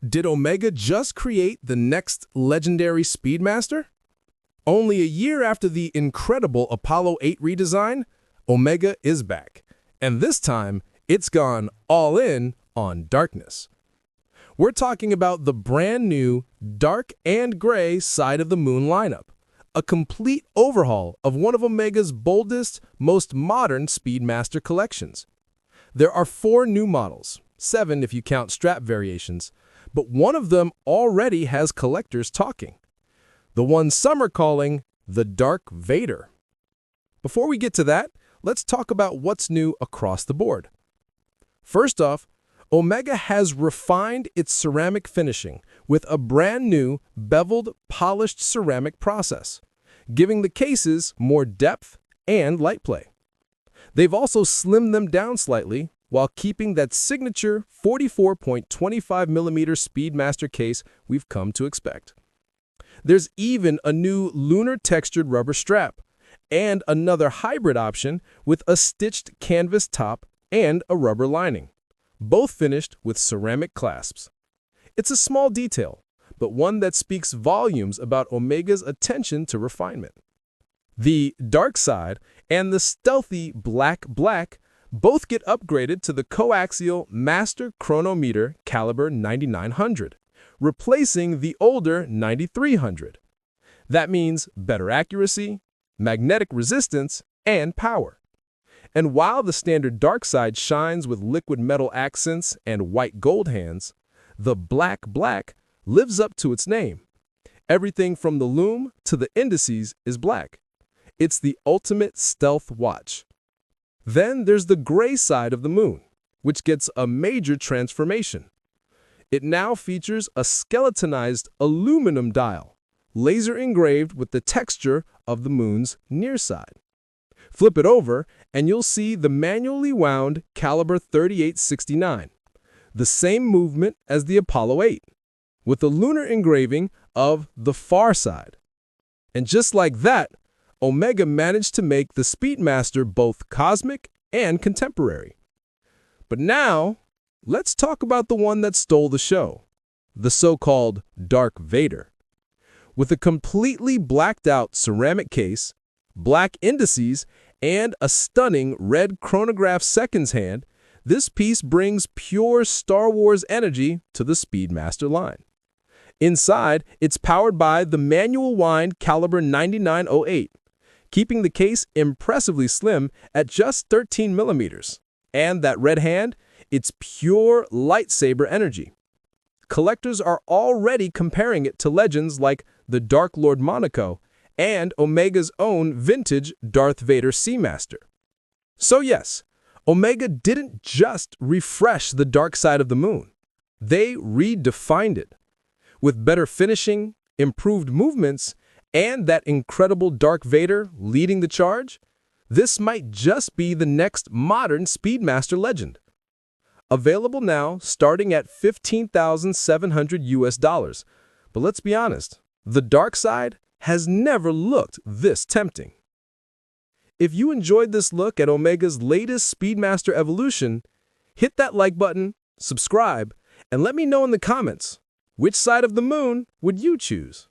Did Omega just create the next legendary Speedmaster? Only a year after the incredible Apollo 8 redesign, Omega is back. And this time, it's gone all in on darkness. We're talking about the brand new dark and gray side of the moon lineup, a complete overhaul of one of Omega's boldest, most modern Speedmaster collections. There are 4 new models, 7 if you count strap variations, but one of them already has collectors talking. The one some are calling the Dark Vader. Before we get to that, let's talk about what's new across the board. First off, Omega has refined its ceramic finishing with a brand new beveled, polished ceramic process, giving the cases more depth and light play. They've also slimmed them down slightly while keeping that signature 44.25mm Speedmaster case we've come to expect. There's even a new lunar textured rubber strap and another hybrid option with a stitched canvas top and a rubber lining, both finished with ceramic clasps. It's a small detail, but one that speaks volumes about Omega's attention to refinement. The dark side and the stealthy black both get upgraded to the coaxial Master Chronometer caliber 9900, replacing the older 9300. That means better accuracy, magnetic resistance, and power. And while the standard dark side shines with liquid metal accents and white gold hands, the black lives up to its name. Everything from the lume to the indices is black. It's the ultimate stealth watch. Then there's the gray side of the moon, which gets a major transformation. It now features a skeletonized aluminum dial, laser engraved with the texture of the moon's near side. Flip it over, and you'll see the manually wound caliber 3869, the same movement as the Apollo 8, with a lunar engraving of the far side. And just like that, Omega managed to make the Speedmaster both cosmic and contemporary. But now, let's talk about the one that stole the show, the so-called Dark Vader. With a completely blacked-out ceramic case, black indices, and a stunning red chronograph seconds hand, this piece brings pure Star Wars energy to the Speedmaster line. Inside, it's powered by the manual wind caliber 9908, keeping the case impressively slim at just 13mm. And that red hand, it's pure lightsaber energy. Collectors are already comparing it to legends like the Dark Lord Monaco and Omega's own vintage Darth Vader Seamaster. So yes, Omega didn't just refresh the dark side of the moon. They redefined it. With better finishing, improved movements, and that incredible Dark Vader leading the charge, this might just be the next modern Speedmaster legend. Available now starting at $15,700. But let's be honest, the dark side has never looked this tempting. If you enjoyed this look at Omega's latest Speedmaster evolution, hit that like button, subscribe, and let me know in the comments, which side of the moon would you choose?